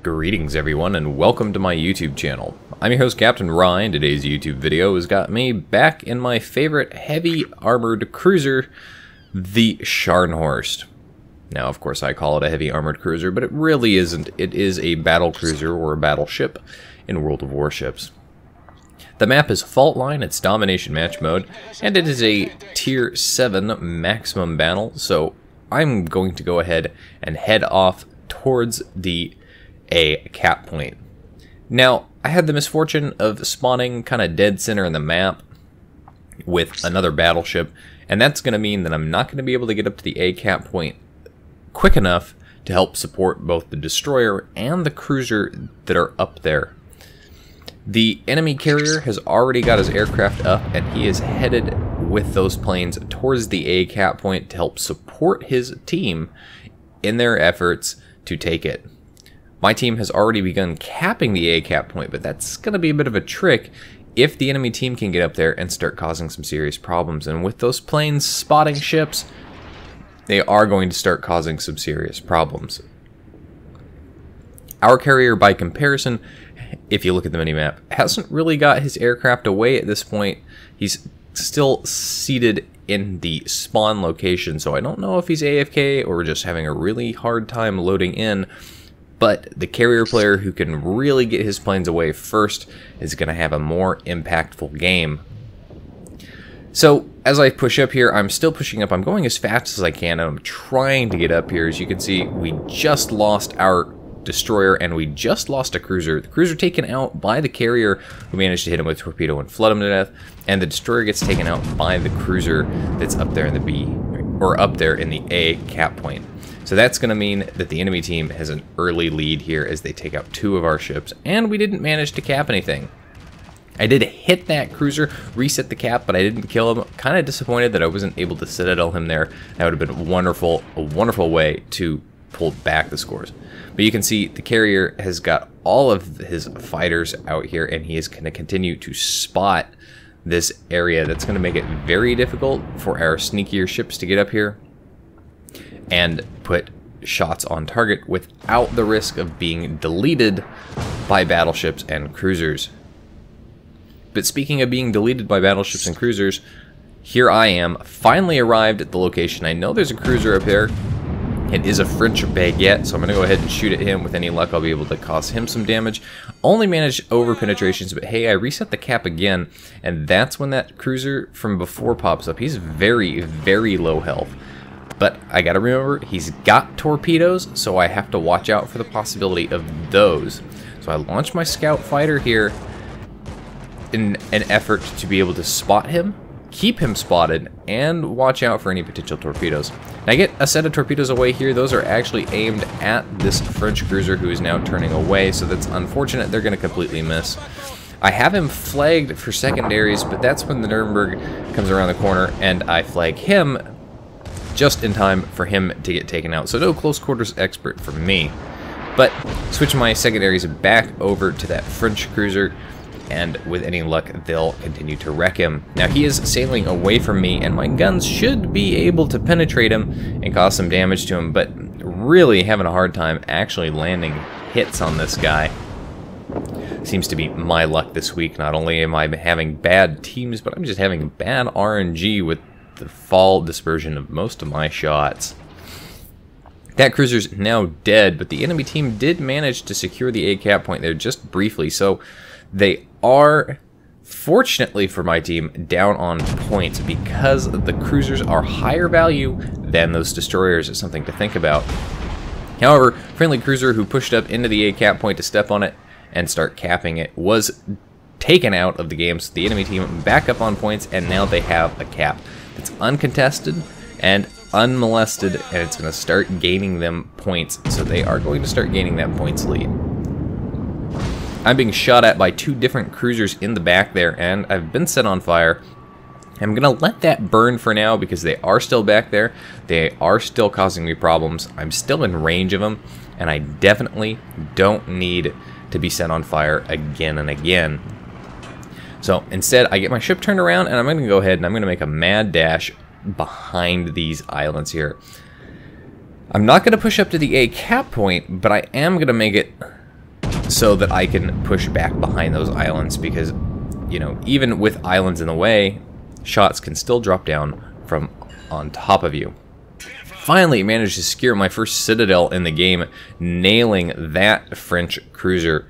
Greetings everyone and welcome to my YouTube channel. I'm your host Captain Ryan. Today's YouTube video has got me back in my favorite heavy armored cruiser, the Scharnhorst. Now of course I call it a heavy armored cruiser, but it really isn't. It is a battle cruiser or a battleship in World of Warships. The map is Fault Line, it's Domination Match Mode, and it is a Tier 7 maximum battle, so I'm going to go ahead and head off towards the A cap point. Now, I had the misfortune of spawning kind of dead center in the map with another battleship, and that's going to mean that I'm not going to be able to get up to the A cap point quick enough to help support both the destroyer and the cruiser that are up there. The enemy carrier has already got his aircraft up, and he is headed with those planes towards the A cap point to help support his team in their efforts to take it. My team has already begun capping the A cap point, but that's going to be a bit of a trick if the enemy team can get up there and start causing some serious problems. And with those planes spotting ships, they are going to start causing some serious problems. Our carrier, by comparison, if you look at the minimap, hasn't really got his aircraft away at this point. He's still seated in the spawn location, so I don't know if he's AFK or just having a really hard time loading in. But the carrier player who can really get his planes away first is going to have a more impactful game. So as I push up here, I'm still pushing up. I'm going as fast as I can, and I'm trying to get up here. As you can see, we just lost our destroyer and we just lost a cruiser. The cruiser taken out by the carrier who managed to hit him with a torpedo and flood him to death, and the destroyer gets taken out by the cruiser that's up there in the B, or up there in the A cap point. So that's going to mean that the enemy team has an early lead here as they take out two of our ships, and we didn't manage to cap anything. I did hit that cruiser, reset the cap, but I didn't kill him. Kind of disappointed that I wasn't able to citadel him there. That would have been a wonderful way to pull back the scores. But you can see the carrier has got all of his fighters out here, and he is going to continue to spot this area. That's going to make it very difficult for our sneakier ships to get up here and put shots on target without the risk of being deleted by battleships and cruisers. But speaking of being deleted by battleships and cruisers, here I am, finally arrived at the location. I know there's a cruiser up there. It is a French baguette, so I'm going to go ahead and shoot at him. With any luck, I'll be able to cause him some damage. Only managed over penetrations, but hey, I reset the cap again, and that's when that cruiser from before pops up. He's very, very low health. But I gotta remember, he's got torpedoes, so I have to watch out for the possibility of those. So I launch my scout fighter here in an effort to be able to spot him, keep him spotted, and watch out for any potential torpedoes. Now I get a set of torpedoes away here. Those are actually aimed at this French cruiser who is now turning away, so that's unfortunate. They're going to completely miss. I have him flagged for secondaries, but that's when the Nuremberg comes around the corner, and I flag him just in time for him to get taken out. So no close quarters expert for me. But switch my secondaries back over to that French cruiser, and with any luck, they'll continue to wreck him. Now he is sailing away from me, and my guns should be able to penetrate him and cause some damage to him, but really having a hard time actually landing hits on this guy. Seems to be my luck this week. Not only am I having bad teams, but I'm just having bad RNG with the fall dispersion of most of my shots. That cruiser's now dead, but the enemy team did manage to secure the A cap point there just briefly, so they are, fortunately for my team, down on points because the cruisers are higher value than those destroyers. Is something to think about. However, friendly cruiser who pushed up into the A cap point to step on it and start capping it was taken out of the game, so the enemy team back up on points, and now they have a cap that's uncontested and unmolested, and it's going to start gaining them points, so they are going to start gaining that points lead. I'm being shot at by two different cruisers in the back there, and I've been set on fire. I'm going to let that burn for now because they are still back there. They are still causing me problems. I'm still in range of them, and I definitely don't need to be set on fire again and again. So instead, I get my ship turned around, and I'm going to go ahead and I'm going to make a mad dash behind these islands here. I'm not going to push up to the A cap point, but I am going to make it so that I can push back behind those islands, because, you know, even with islands in the way, shots can still drop down from on top of you. Finally managed to secure my first citadel in the game, nailing that French cruiser.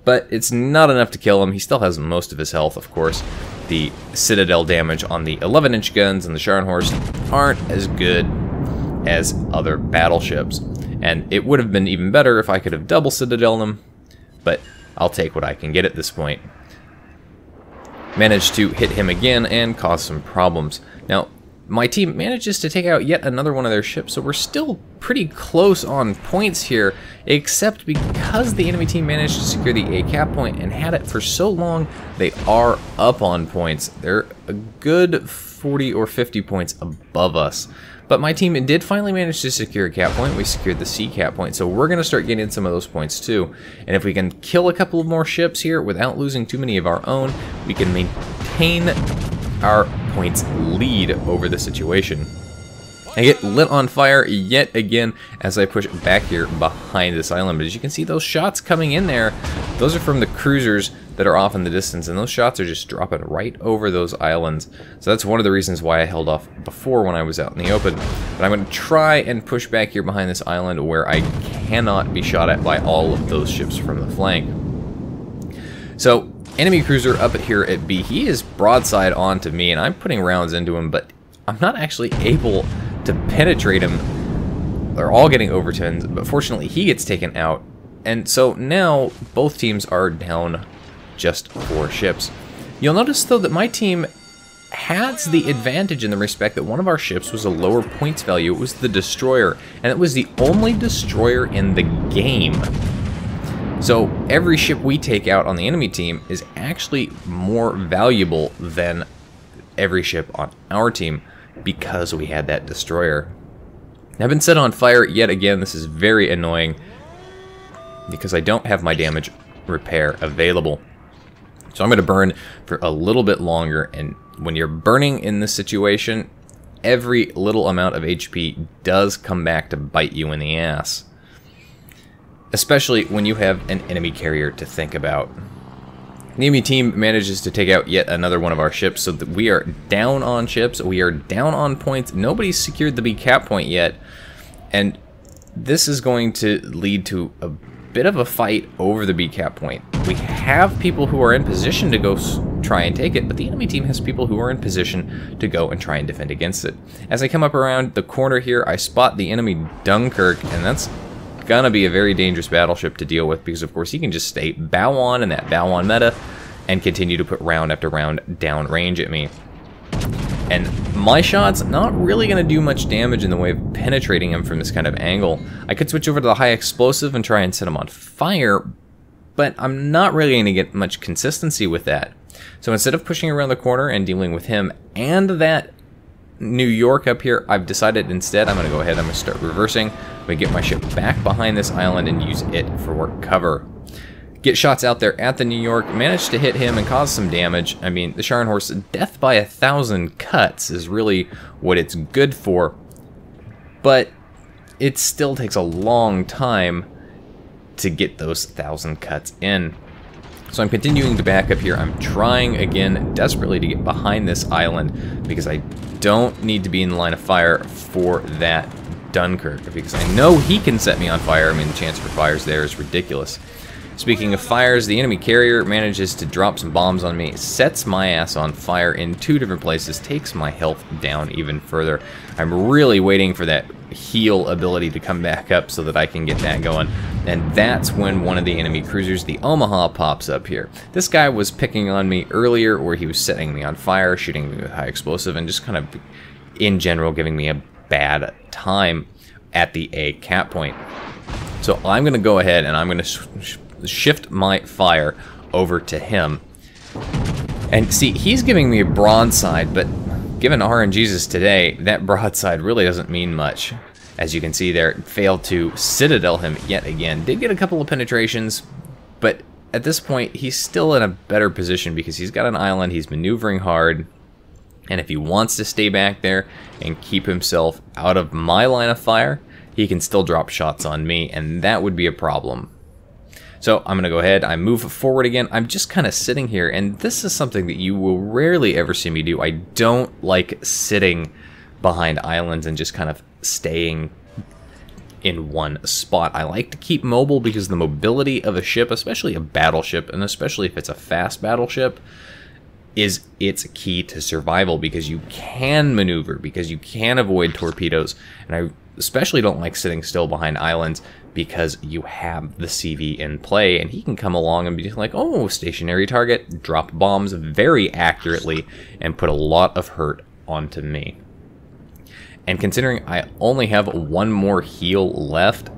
But it's not enough to kill him. He still has most of his health, of course. The citadel damage on the 11-inch guns and the Scharnhorst aren't as good as other battleships. And it would have been even better if I could have double citadel them, but I'll take what I can get at this point. Managed to hit him again and cause some problems. Now, my team manages to take out yet another one of their ships, so we're still pretty close on points here, except because the enemy team managed to secure the A cap point and had it for so long, they are up on points. They're a good 40 or 50 points above us. But my team did finally manage to secure a cap point. We secured the C cap point, so we're going to start getting some of those points too. And if we can kill a couple of more ships here without losing too many of our own, we can maintain our points lead over the situation. I get lit on fire yet again as I push back here behind this island. But as you can see, those shots coming in there, those are from the cruisers that are off in the distance, and those shots are just dropping right over those islands. So that's one of the reasons why I held off before when I was out in the open. But I'm going to try and push back here behind this island where I cannot be shot at by all of those ships from the flank. So, enemy cruiser up here at B, he is broadside on to me, and I'm putting rounds into him, but I'm not actually able to penetrate him. They're all getting overtons, but fortunately he gets taken out. And so now both teams are down just 4 ships. You'll notice though that my team has the advantage in the respect that one of our ships was a lower points value. It was the destroyer, and it was the only destroyer in the game. So every ship we take out on the enemy team is actually more valuable than every ship on our team because we had that destroyer. I've been set on fire yet again. This is very annoying because I don't have my damage repair available. So I'm going to burn for a little bit longer, and when you're burning in this situation, every little amount of HP does come back to bite you in the ass. Especially when you have an enemy carrier to think about. The enemy team manages to take out yet another one of our ships, so that we are down on ships, we are down on points. Nobody's secured the B cap point yet, and this is going to lead to a bit of a fight over the B cap point. We have people who are in position to go try and take it, but the enemy team has people who are in position to go and try and defend against it. As I come up around the corner here, I spot the enemy Dunkirk, and that's gonna be a very dangerous battleship to deal with because of course he can just stay bow on in that bow on meta and continue to put round after round down range at me. And my shot's not really gonna do much damage in the way of penetrating him from this kind of angle. I could switch over to the high explosive and try and set him on fire, but I'm not really gonna get much consistency with that. So instead of pushing around the corner and dealing with him and that New York up here, I've decided instead I'm gonna go ahead, I'm gonna start reversing. I'm gonna get my ship back behind this island and use it for cover. Get shots out there at the New York, manage to hit him and cause some damage. I mean, the Scharnhorst, death by 1,000 cuts is really what it's good for, but it still takes a long time to get those 1,000 cuts in. So I'm continuing to back up here. I'm trying again desperately to get behind this island because I don't need to be in the line of fire for that Dunkirk, because I know he can set me on fire. I mean, the chance for fires there is ridiculous. Speaking of fires, the enemy carrier manages to drop some bombs on me, sets my ass on fire in 2 different places, takes my health down even further. I'm really waiting for that heal ability to come back up so that I can get that going. And that's when one of the enemy cruisers, the Omaha, pops up here. This guy was picking on me earlier where he was setting me on fire, shooting me with high explosive, and just kind of, in general, giving me a bad time at the A cap point. So I'm going to go ahead and I'm going to shift my fire over to him. And see, he's giving me a broadside, but given RNGesus today, that broadside really doesn't mean much. As you can see there, failed to citadel him yet again. Did get a couple of penetrations, but at this point, he's still in a better position because he's got an island, he's maneuvering hard, and if he wants to stay back there and keep himself out of my line of fire, he can still drop shots on me, and that would be a problem. So I'm going to go ahead, I move forward again. I'm just kind of sitting here, and this is something that you will rarely ever see me do. I don't like sitting behind islands and just kind of staying in one spot. I like to keep mobile because the mobility of a ship, especially a battleship, and especially if it's a fast battleship, is its key to survival, because you can maneuver, because you can avoid torpedoes. And I especially don't like sitting still behind islands because you have the CV in play, and he can come along and be like, oh, stationary target, drop bombs very accurately, and put a lot of hurt onto me. And considering I only have one more heal left,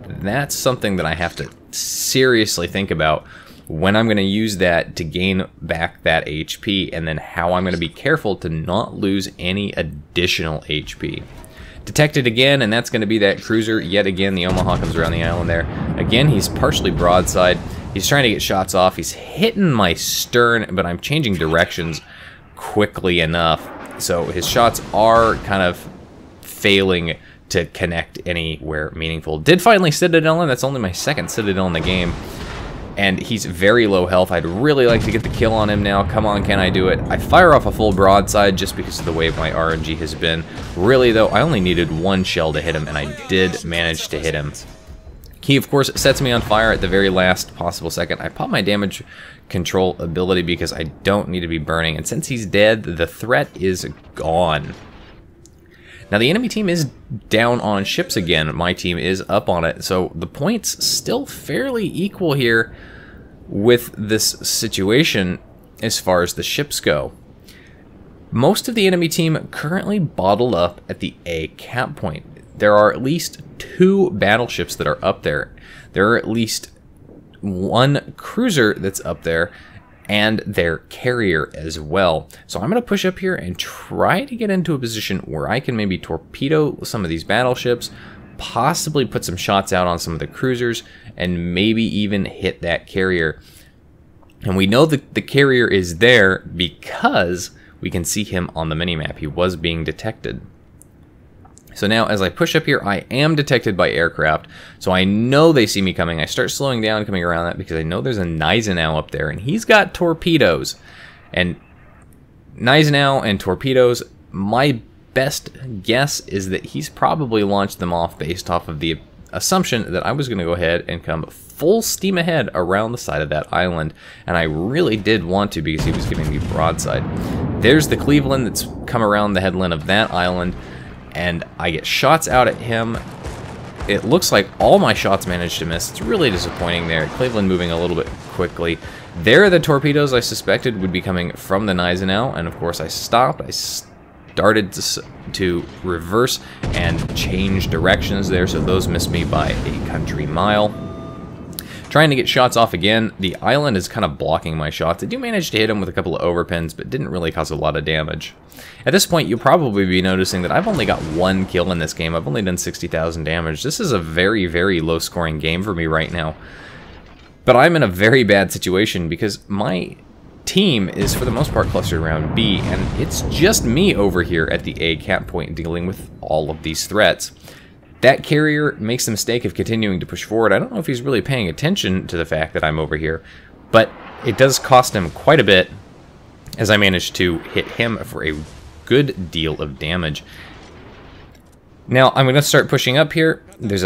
that's something that I have to seriously think about when I'm going to use that to gain back that HP, and then how I'm going to be careful to not lose any additional HP. Detected again, and that's going to be that cruiser. Yet again, the Omaha comes around the island there. Again, he's partially broadside. He's trying to get shots off. He's hitting my stern, but I'm changing directions quickly enough. So his shots are kind of failing to connect anywhere meaningful. Did finally Citadel in. That's only my second Citadel in the game. And he's very low health. I'd really like to get the kill on him now. Come on, can I do it? I fire off a full broadside just because of the way my RNG has been. Really, though, I only needed one shell to hit him, and I did manage to hit him. He, of course, sets me on fire at the very last possible second. I pop my damage control ability because I don't need to be burning. And since he's dead, the threat is gone. Now, the enemy team is down on ships again. My team is up on it. So the points still fairly equal here with this situation as far as the ships go. Most of the enemy team currently bottled up at the A cap point. There are at least 2 battleships that are up there. There are at least 1 cruiser that's up there, and their carrier as well. So I'm going to push up here and try to get into a position where I can maybe torpedo some of these battleships, possibly put some shots out on some of the cruisers, and maybe even hit that carrier. And we know that the carrier is there because we can see him on the minimap. He was being detected. So now as I push up here, I am detected by aircraft, so I know they see me coming. I start slowing down coming around that because I know there's a Gneisenau up there, and he's got torpedoes. And Gneisenau and torpedoes, my best guess is that he's probably launched them off based off of the assumption that I was going to go ahead and come full steam ahead around the side of that island. And I really did want to because he was giving me broadside. There's the Cleveland that's come around the headland of that island, and I get shots out at him. It looks like all my shots managed to miss. It's really disappointing there. Cleveland moving a little bit quickly. There are the torpedoes I suspected would be coming from the Gneisenau, and of course I stopped. I started to reverse and change directions there, so those missed me by a country mile. Trying to get shots off again. The island is kind of blocking my shots. I do manage to hit him with a couple of overpins, but didn't really cause a lot of damage. At this point, you'll probably be noticing that I've only got 1 kill in this game. I've only done 60,000 damage. This is a very, very low-scoring game for me right now. But I'm in a very bad situation because my team is, for the most part, clustered around B, and it's just me over here at the A cap point dealing with all of these threats. That carrier makes the mistake of continuing to push forward. I don't know if he's really paying attention to the fact that I'm over here, but it does cost him quite a bit as I managed to hit him for a good deal of damage. Now I'm going to start pushing up here. There's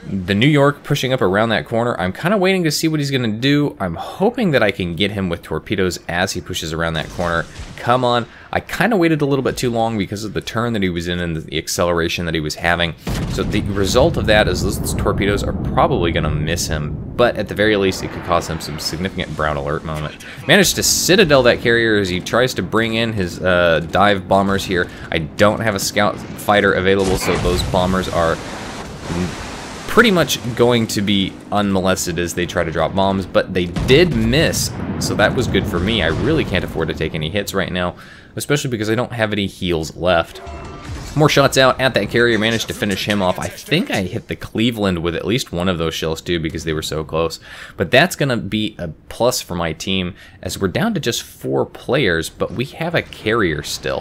the New York pushing up around that corner. I'm kind of waiting to see what he's going to do. I'm hoping that I can get him with torpedoes as he pushes around that corner. Come on. I kind of waited a little bit too long because of the turn that he was in and the acceleration that he was having. So the result of that is those torpedoes are probably going to miss him. But at the very least, it could cause him some significant brown alert moment. Managed to Citadel that carrier as he tries to bring in his dive bombers here. I don't have a scout fighter available, so those bombers are pretty much going to be unmolested as they try to drop bombs, but they did miss, so that was good for me. I really can't afford to take any hits right now, especially because I don't have any heals left. More shots out at that carrier, managed to finish him off. I think I hit the Cleveland with at least one of those shells too because they were so close. But that's going to be a plus for my team as we're down to just 4 players, but we have a carrier still.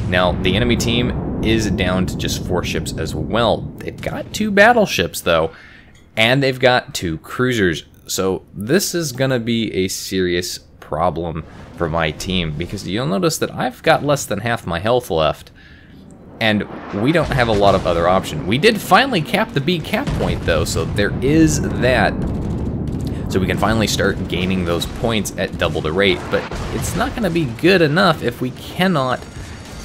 Now, the enemy team is down to just 4 ships as well. They've got 2 battleships, though, and they've got 2 cruisers. So this is going to be a serious problem for my team, because you'll notice that I've got less than half my health left, and we don't have a lot of other option. We did finally cap the B cap point though, so there is that. So we can finally start gaining those points at double the rate, but it's not going to be good enough if we cannot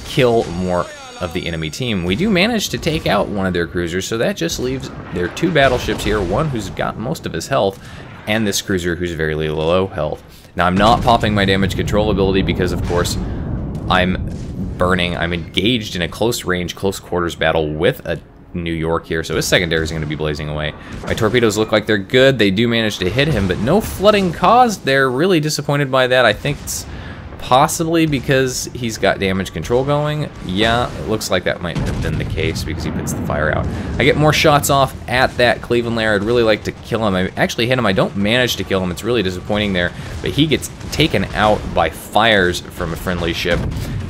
kill more of the enemy team. We do manage to take out one of their cruisers, so that just leaves their 2 battleships here, one who's got most of his health, and this cruiser who's very low health. Now I'm not popping my damage control ability because of course I'm engaged in a close range, close quarters battle with a New York here, so his secondary is going to be blazing away. My torpedoes look like they're good. They do manage to hit him, but no flooding caused. They're really disappointed by that. I think it's possibly because he's got damage control going. Yeah, it looks like that might have been the case because he puts the fire out. I get more shots off at that Cleveland lair. I'd really like to kill him. I actually hit him. I don't manage to kill him. It's really disappointing there, but he gets taken out by fires from a friendly ship.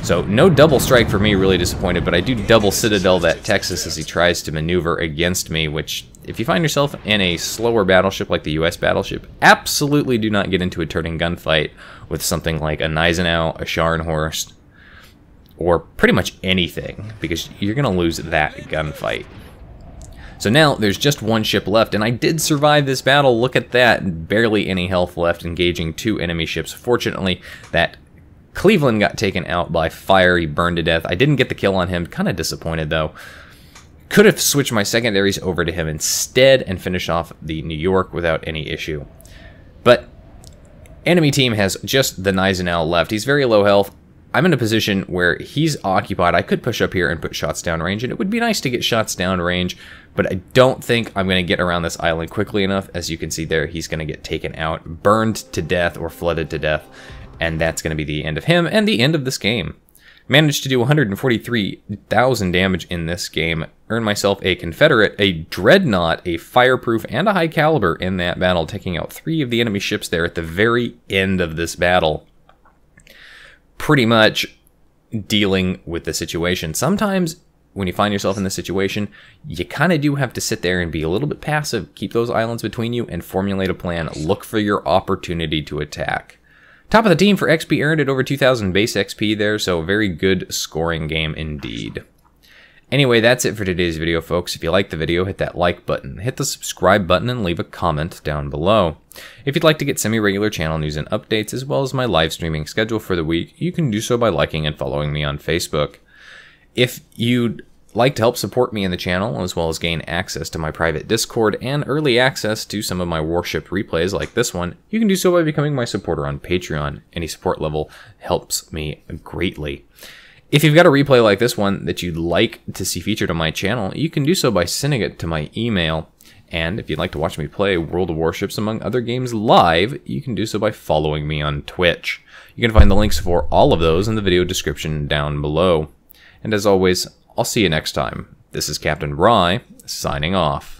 So no double strike for me, really disappointed, but I do double citadel that Texas as he tries to maneuver against me, which if you find yourself in a slower battleship like the US battleship, absolutely do not get into a turning gunfight with something like a Gneisenau, a Scharnhorst, or pretty much anything, because you're going to lose that gunfight. So now there's just 1 ship left, and I did survive this battle. Look at that, barely any health left, engaging 2 enemy ships. Fortunately, that Cleveland got taken out by fire. He burned to death. I didn't get the kill on him. Kind of disappointed, though. Could have switched my secondaries over to him instead and finished off the New York without any issue. But enemy team has just the Gneisenau left. He's very low health. I'm in a position where he's occupied. I could push up here and put shots down range, and it would be nice to get shots down range, but I don't think I'm going to get around this island quickly enough. As you can see there, he's going to get taken out, burned to death, or flooded to death. And that's going to be the end of him and the end of this game. Managed to do 143,000 damage in this game. Earned myself a Confederate, a Dreadnought, a Fireproof, and a High Caliber in that battle, taking out 3 of the enemy ships there at the very end of this battle. Pretty much dealing with the situation. Sometimes when you find yourself in this situation, you kind of do have to sit there and be a little bit passive. Keep those islands between you and formulate a plan. Look for your opportunity to attack. Top of the team for XP earned at over 2,000 base XP there, so a very good scoring game indeed. Anyway, that's it for today's video, folks. If you liked the video, hit that like button, hit the subscribe button, and leave a comment down below. If you'd like to get semi-regular channel news and updates, as well as my live streaming schedule for the week, you can do so by liking and following me on Facebook. If you'd like to help support me in the channel, as well as gain access to my private Discord and early access to some of my warship replays like this one, you can do so by becoming my supporter on Patreon. Any support level helps me greatly. If you've got a replay like this one that you'd like to see featured on my channel, you can do so by sending it to my email. And if you'd like to watch me play World of Warships among other games live, you can do so by following me on Twitch. You can find the links for all of those in the video description down below. And as always, I'll see you next time. This is Captain Rye, signing off.